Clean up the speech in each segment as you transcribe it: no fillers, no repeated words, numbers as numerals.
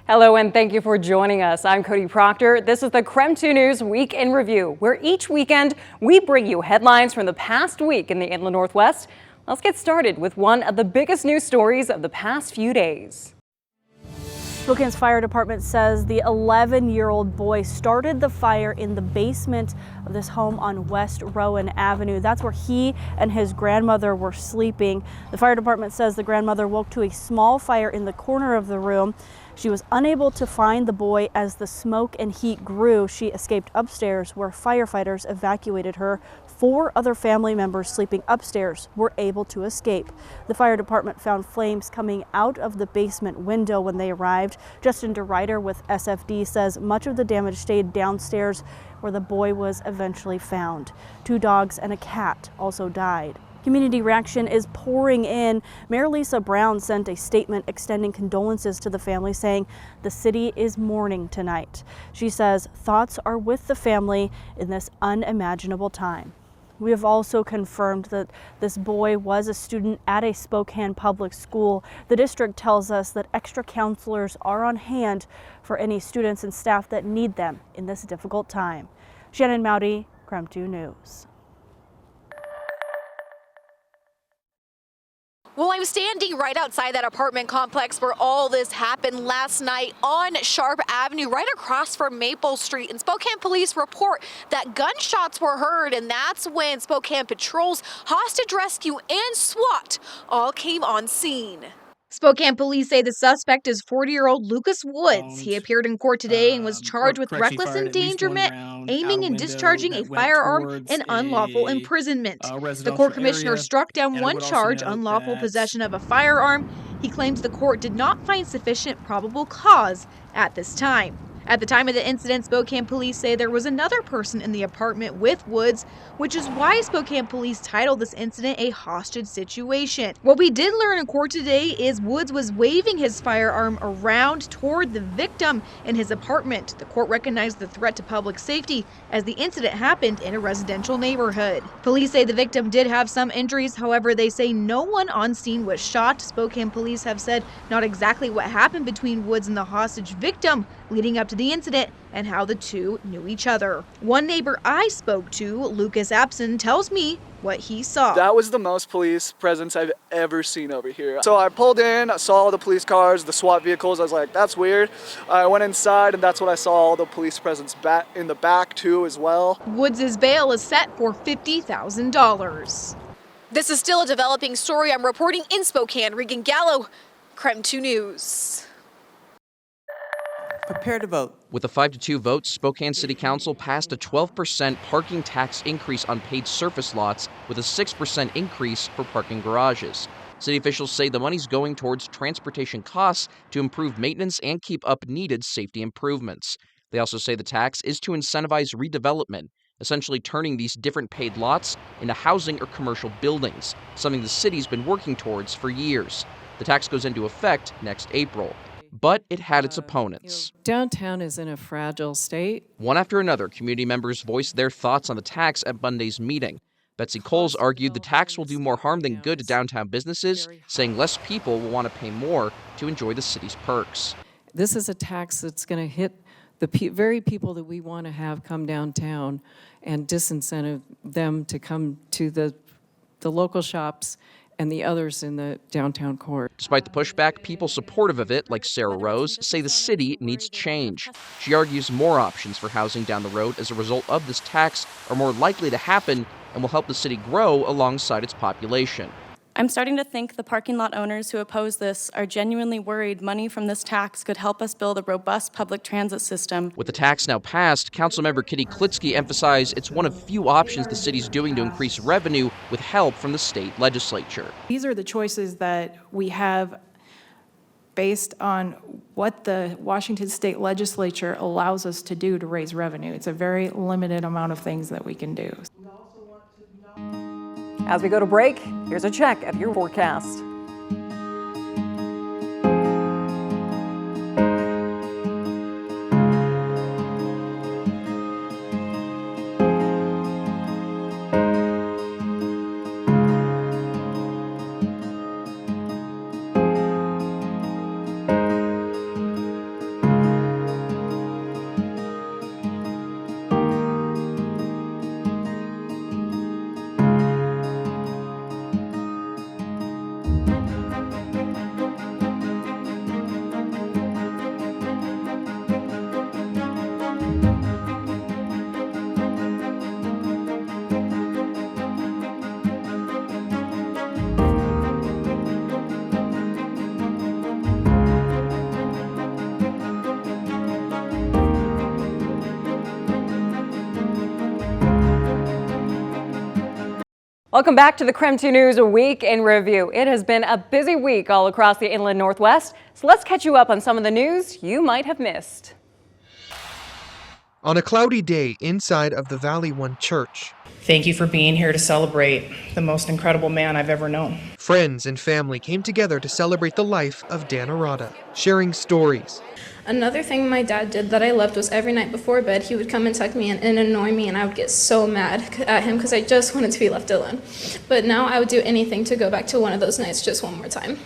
Hello and thank you for joining us. I'm Cody Proctor. This is the KREM 2 News Week in Review, where each weekend we bring you headlines from the past week in the Inland Northwest. Let's get started with one of the biggest news stories of the past few days. Spokane's fire department says the 11-year-old boy started the fire in the basement of this home on West Rowan Avenue. That's where he and his grandmother were sleeping. The fire department says the grandmother woke to a small fire in the corner of the room. She was unable to find the boy as the smoke and heat grew. She escaped upstairs where firefighters evacuated her. 4 other family members sleeping upstairs were able to escape. The fire department found flames coming out of the basement window when they arrived. Justin DeRuyter with SFD says much of the damage stayed downstairs where the boy was eventually found. 2 dogs and a cat also died. Community reaction is pouring in. Mayor Lisa Brown sent a statement extending condolences to the family, saying the city is mourning tonight. She says thoughts are with the family in this unimaginable time. We have also confirmed that this boy was a student at a Spokane public school. The district tells us that extra counselors are on hand for any students and staff that need them in this difficult time. Shannon Mowdy, KREM 2 News. Well, I'm standing right outside that apartment complex where all this happened last night on Sharp Avenue, right across from Maple Street. And Spokane police report that gunshots were heard, and that's when Spokane patrols, hostage rescue, and SWAT all came on scene. Spokane police say the suspect is 40-year-old Lucas Woods. He appeared in court today and was charged with reckless endangerment, aiming and discharging a firearm, and unlawful imprisonment. The court commissioner struck down one charge, unlawful possession of a firearm. He claims the court did not find sufficient probable cause at this time. At the time of the incident, Spokane police say there was another person in the apartment with Woods, which is why Spokane police titled this incident a hostage situation. What we did learn in court today is Woods was waving his firearm around toward the victim in his apartment. The court recognized the threat to public safety as the incident happened in a residential neighborhood. Police say the victim did have some injuries. However, they say no one on scene was shot. Spokane police have said not exactly what happened between Woods and the hostage victim leading up to the incident and how the two knew each other. One neighbor I spoke to, Lucas Abson, tells me what he saw. That was the most police presence I've ever seen over here. So I pulled in, I saw all the police cars, the SWAT vehicles. I was like, that's weird. I went inside and that's when I saw all the police presence back in the back too as well. Woods' bail is set for $50,000. This is still a developing story. I'm reporting in Spokane. Regan Gallo, KREM 2 News. Prepare to vote. With a 5-2 vote, Spokane City Council passed a 12% parking tax increase on paid surface lots with a 6% increase for parking garages. City officials say the money's going towards transportation costs to improve maintenance and keep up needed safety improvements. They also say the tax is to incentivize redevelopment, essentially turning these different paid lots into housing or commercial buildings, something the city's been working towards for years. The tax goes into effect next April. But it had its opponents. Downtown is in a fragile state. One after another, community members voiced their thoughts on the tax at Monday's meeting. Betsy Coles argued the tax will do more harm than good to downtown businesses, saying less people will want to pay more to enjoy the city's perks. This is a tax that's going to hit the very people that we want to have come downtown and disincentive them to come to the local shops and the others in the downtown core. Despite the pushback, people supportive of it, like Sarah Rose, say the city needs change. She argues more options for housing down the road as a result of this tax are more likely to happen and will help the city grow alongside its population. I'm starting to think the parking lot owners who oppose this are genuinely worried money from this tax could help us build a robust public transit system. With the tax now passed, Councilmember Kitty Klitsky emphasized it's one of few options the city's doing to increase revenue with help from the state legislature. These are the choices that we have based on what the Washington State Legislature allows us to do to raise revenue. It's a very limited amount of things that we can do. As we go to break, here's a check of your forecast. Welcome back to the KREM 2 News Week in Review. It has been a busy week all across the inland Northwest, so let's catch you up on some of the news you might have missed. On a cloudy day inside of the Valley One Church, thank you for being here to celebrate the most incredible man I've ever known. Friends and family came together to celebrate the life of Dan Arata, sharing stories. Another thing my dad did that I loved was every night before bed, he would come and tuck me in and annoy me, and I would get so mad at him because I just wanted to be left alone. But now I would do anything to go back to one of those nights just one more time.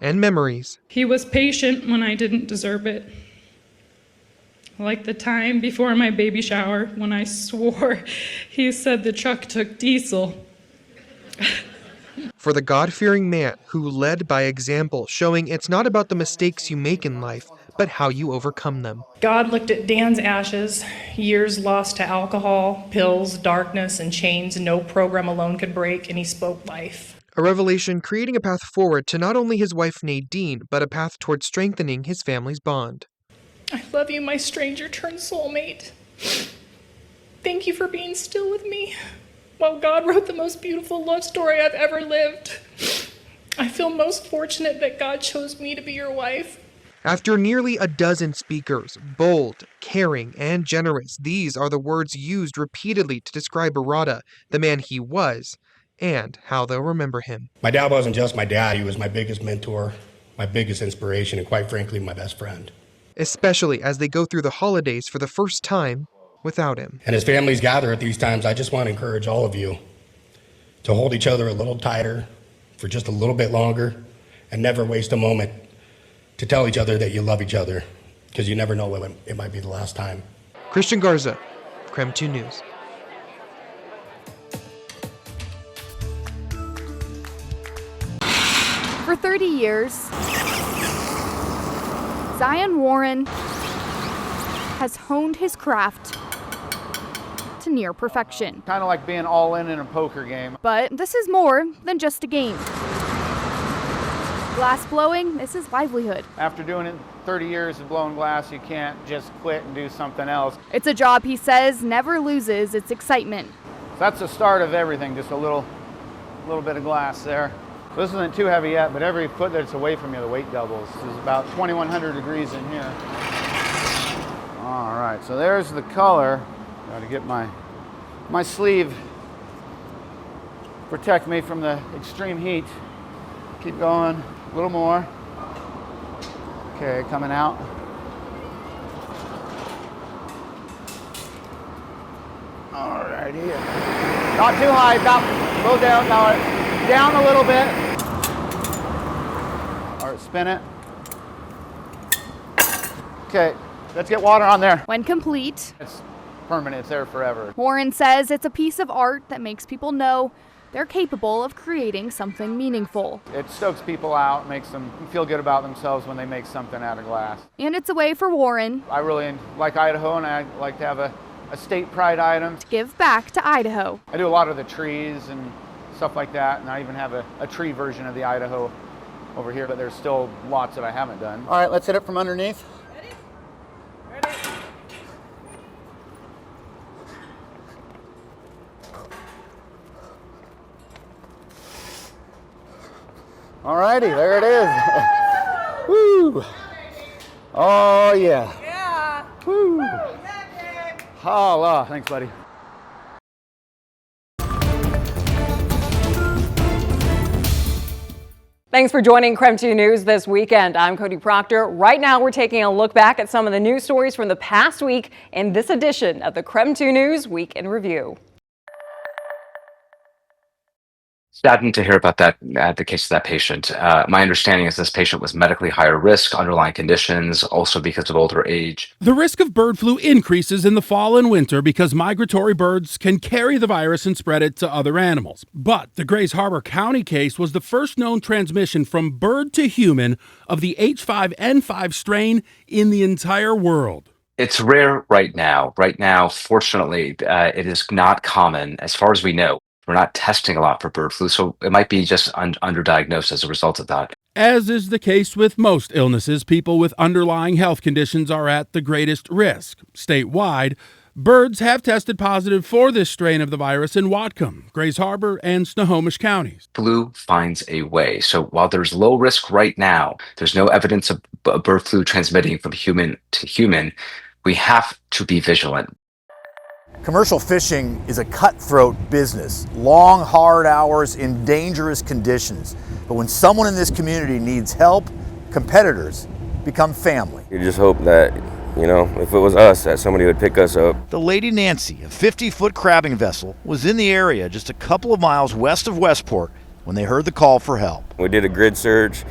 And memories. He was patient when I didn't deserve it. Like the time before my baby shower when I swore he said the truck took diesel. For the God-fearing man who led by example, showing it's not about the mistakes you make in life, but how you overcome them. God looked at Dan's ashes, years lost to alcohol, pills, darkness, and chains no program alone could break, and he spoke life. A revelation creating a path forward to not only his wife Nadine, but a path towards strengthening his family's bond. I love you, my stranger-turned soulmate. Thank you for being still with me while God wrote the most beautiful love story I've ever lived. I feel most fortunate that God chose me to be your wife. After nearly a dozen speakers, bold, caring, and generous, these are the words used repeatedly to describe Arata, the man he was, and how they'll remember him. My dad wasn't just my dad, he was my biggest mentor, my biggest inspiration, and quite frankly, my best friend. Especially as they go through the holidays for the first time without him. And as families gather at these times, I just want to encourage all of you to hold each other a little tighter for just a little bit longer and never waste a moment to tell each other that you love each other, because you never know when it might be the last time. Christian Garza, KREM 2 News. For 30 years, Zion Warren has honed his craft to near perfection. Kind of like being all in a poker game. But this is more than just a game. Glass blowing is his livelihood. After doing it 30 years of blowing glass, you can't just quit and do something else. It's a job, he says, never loses its excitement. So that's the start of everything, just a little bit of glass there. This isn't too heavy yet, but every foot that's away from you, the weight doubles. This is about 2,100 degrees in here. All right, so there's the color. Got to get my sleeve, protect me from the extreme heat. Keep going, a little more. Okay, coming out. All righty. Not too high, about a little down, down a little bit. All right, spin it. Okay, let's get water on there. When complete, it's permanent, it's there forever. Warren says it's a piece of art that makes people know they're capable of creating something meaningful. It stokes people out, makes them feel good about themselves when they make something out of glass. And it's a way for Warren. I really like Idaho, and I like to have a state pride item. To give back to Idaho. I do a lot of the trees and stuff like that, and I even have a tree version of the Idaho over here, but there's still lots that I haven't done. All right, let's hit it from underneath. Ready? Ready. All righty, there it is. Woo! Oh yeah. Yeah. Woo! Holla. Thanks, buddy. Thanks for joining KREM 2 News this weekend. I'm Cody Proctor. Right now, we're taking a look back at some of the news stories from the past week in this edition of the KREM 2 News Week in Review. Saddened to hear about that, the case of that patient. My understanding is this patient was medically higher risk, underlying conditions, also because of older age. The risk of bird flu increases in the fall and winter because migratory birds can carry the virus and spread it to other animals. But the Grays Harbor County case was the first known transmission from bird to human of the H5N5 strain in the entire world. It's rare right now. Right now, fortunately, it is not common as far as we know. We're not testing a lot for bird flu, so it might be just underdiagnosed as a result of that. As is the case with most illnesses, people with underlying health conditions are at the greatest risk. Statewide, Birds have tested positive for this strain of the virus in Whatcom, Grays Harbor, and Snohomish counties. Flu finds a way. So while there's low risk right now, there's no evidence of bird flu transmitting from human to human, we have to be vigilant. Commercial fishing is a cutthroat business, long, hard hours in dangerous conditions. But when someone in this community needs help, competitors become family. You just hope that, if it was us, that somebody would pick us up. The Lady Nancy, a 50-foot crabbing vessel, was in the area just a couple of miles west of Westport when they heard the call for help. We did a grid search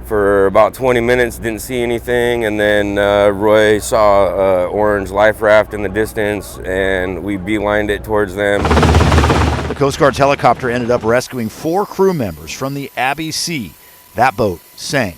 for about 20 minutes, didn't see anything, and then Roy saw an orange life raft in the distance, and we beelined it towards them. The Coast Guard's helicopter ended up rescuing 4 crew members from the Abbey Sea. That boat sank.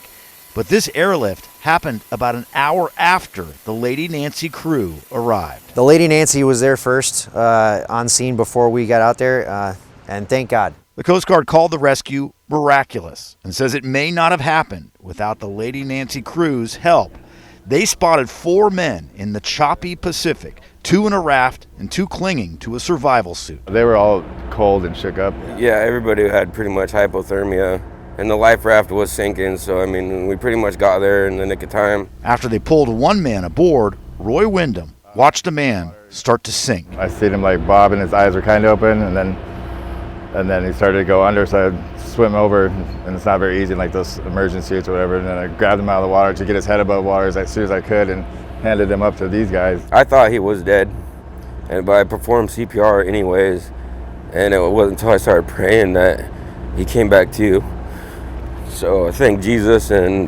But this airlift happened about an hour after the Lady Nancy crew arrived. The Lady Nancy was there first on scene before we got out there, and thank God. The Coast Guard called the rescue miraculous and says it may not have happened without the Lady Nancy crew's help. They spotted 4 men in the choppy Pacific, 2 in a raft and 2 clinging to a survival suit. They were all cold and shook up. Yeah, everybody had pretty much hypothermia, and the life raft was sinking, so we pretty much got there in the nick of time. After they pulled 1 man aboard, Roy Wyndham watched a man start to sink. I seen him like bob and his eyes were kind of open, and then he started to go under, so I swim over, and it's not very easy in like those immersion suits or whatever, and then I grabbed him out of the water to get his head above water as soon as I could and handed him up to these guys. I thought he was dead, but I performed CPR anyways, and it wasn't until I started praying that he came back to. So I thank Jesus and,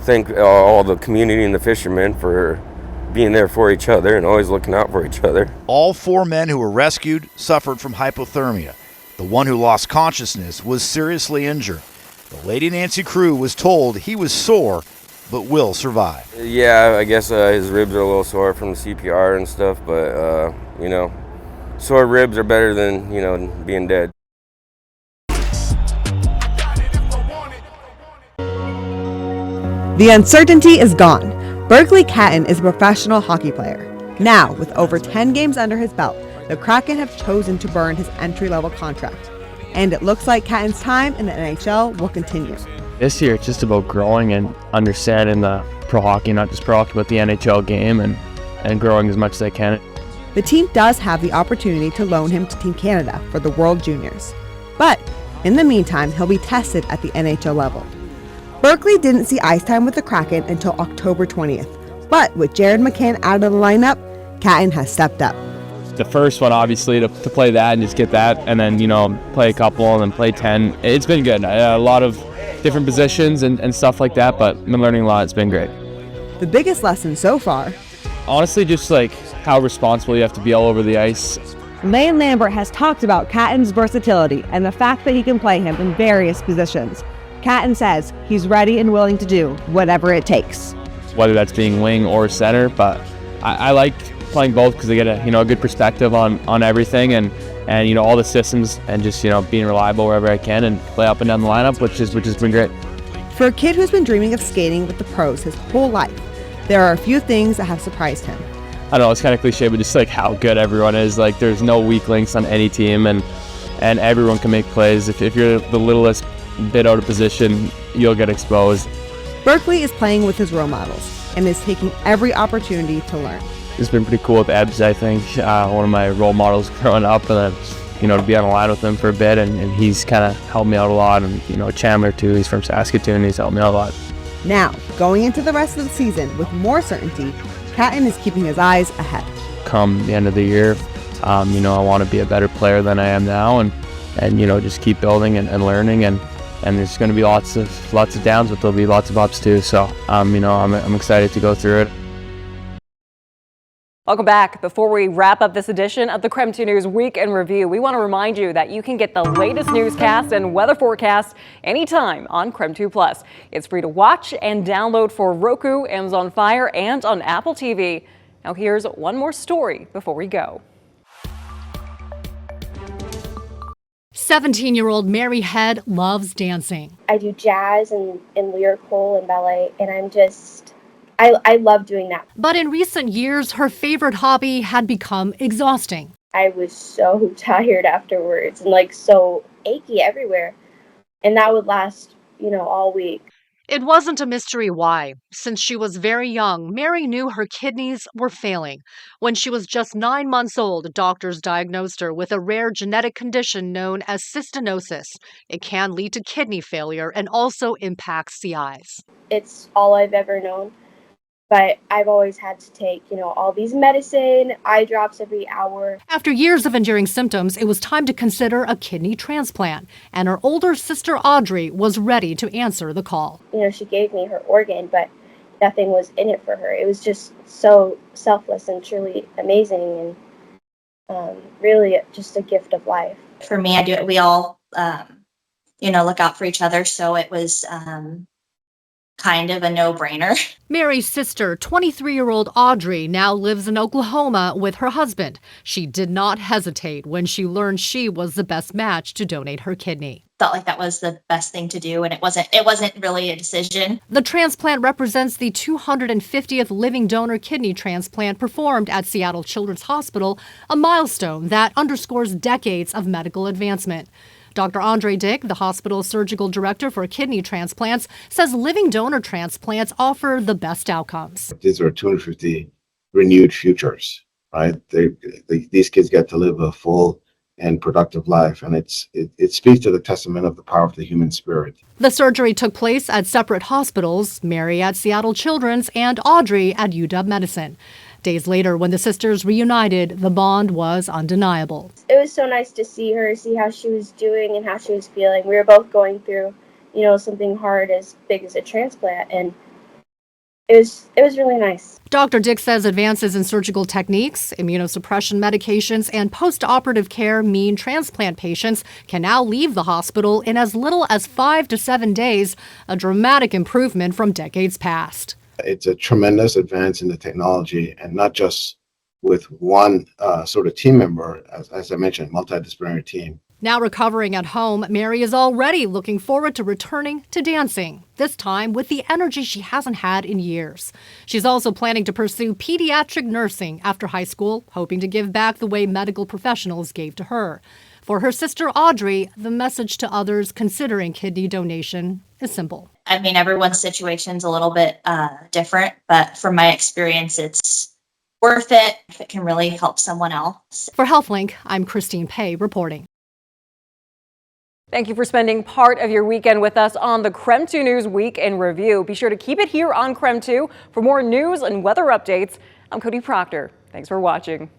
thank all the community and the fishermen for being there for each other and always looking out for each other. All 4 men who were rescued suffered from hypothermia. The one who lost consciousness was seriously injured. The Lady Nancy crew was told he was sore, but will survive. Yeah, I guess his ribs are a little sore from the CPR and stuff, but, sore ribs are better than, being dead. The uncertainty is gone. Berkeley Catton is a professional hockey player. Now, with over 10 games under his belt, the Kraken have chosen to burn his entry-level contract. And it looks like Catton's time in the NHL will continue. This year, it's just about growing and understanding the pro hockey, not just pro hockey, but the NHL game, and growing as much as I can. The team does have the opportunity to loan him to Team Canada for the World Juniors. But in the meantime, he'll be tested at the NHL level. Berkeley didn't see ice time with the Kraken until October 20th, but with Jared McCann out of the lineup, Catton has stepped up. The first one, obviously, to play that and just get that, and then, play a couple and then play 10. It's been good. A lot of different positions and stuff like that, but I've been learning a lot. It's been great. The biggest lesson so far? Honestly, just like how responsible you have to be all over the ice. Lane Lambert has talked about Catton's versatility and the fact that he can play him in various positions. Catton says he's ready and willing to do whatever it takes. Whether that's being wing or center, but I like playing both because I get a good perspective on everything and all the systems and just being reliable wherever I can and play up and down the lineup, which has been great. For a kid who's been dreaming of skating with the pros his whole life, there are a few things that have surprised him. I don't know, it's kind of cliche, but just like how good everyone is. Like there's no weak links on any team, and everyone can make plays. If you're the littlest bit out of position, you'll get exposed. Berkeley is playing with his role models and is taking every opportunity to learn. It's been pretty cool with Ebbs, I think. One of my role models growing up, and then, to be on a line with him for a bit, and he's kind of helped me out a lot. And, Chandler too, he's from Saskatoon, he's helped me out a lot. Now, going into the rest of the season with more certainty, Catton is keeping his eyes ahead. Come the end of the year, I want to be a better player than I am now, and just keep building and learning, and there's going to be lots of downs, but there'll be lots of ups too. So, I'm excited to go through it. Welcome back. Before we wrap up this edition of the KREM 2 News Week in Review, we want to remind you that you can get the latest newscast and weather forecast anytime on KREM 2 Plus. It's free to watch and download for Roku, Amazon Fire, and on Apple TV. Now here's one more story before we go. 17-year-old Mary Head loves dancing. I do jazz and lyrical and ballet, and I love doing that. But in recent years, her favorite hobby had become exhausting. I was so tired afterwards and like so achy everywhere. And that would last, all week. It wasn't a mystery why. Since she was very young, Mary knew her kidneys were failing. When she was just 9 months old, doctors diagnosed her with a rare genetic condition known as cystinosis. It can lead to kidney failure and also impacts the eyes. It's all I've ever known. But I've always had to take, all these medicine, eye drops every hour. After years of enduring symptoms, it was time to consider a kidney transplant. And her older sister, Audrey, was ready to answer the call. She gave me her organ, but nothing was in it for her. It was just so selfless and truly amazing and really just a gift of life. For me, we all, look out for each other. So it was kind of a no-brainer. Mary's sister, 23-year-old Audrey, now lives in Oklahoma with her husband. She did not hesitate when she learned she was the best match to donate her kidney. Felt like that was the best thing to do, and it wasn't really a decision. The transplant represents the 250th living donor kidney transplant performed at Seattle Children's Hospital, a milestone that underscores decades of medical advancement. Dr. Andre Dick, the hospital's surgical director for kidney transplants, says living donor transplants offer the best outcomes. These are 250 renewed futures, right? These kids get to live a full and productive life, and it speaks to the testament of the power of the human spirit. The surgery took place at separate hospitals, Mary at Seattle Children's and Audrey at UW Medicine. Days later, when the sisters reunited, the bond was undeniable. It was so nice to see her, see how she was doing and how she was feeling. We were both going through, something hard as big as a transplant, and it was really nice. Dr. Dick says advances in surgical techniques, immunosuppression medications, and post-operative care mean transplant patients can now leave the hospital in as little as 5 to 7 days, a dramatic improvement from decades past. It's a tremendous advance in the technology, and not just with one sort of team member, as I mentioned, multidisciplinary team. Now recovering at home, Mary is already looking forward to returning to dancing, this time with the energy she hasn't had in years. She's also planning to pursue pediatric nursing after high school, hoping to give back the way medical professionals gave to her. For her sister Audrey, the message to others considering kidney donation is simple. I mean, everyone's situation's a little bit different, but from my experience, it's worth it if it can really help someone else. For HealthLink, I'm Christine Pei reporting. Thank you for spending part of your weekend with us on the KREM 2 News Week in Review. Be sure to keep it here on KREM 2 for more news and weather updates. I'm Cody Proctor. Thanks for watching.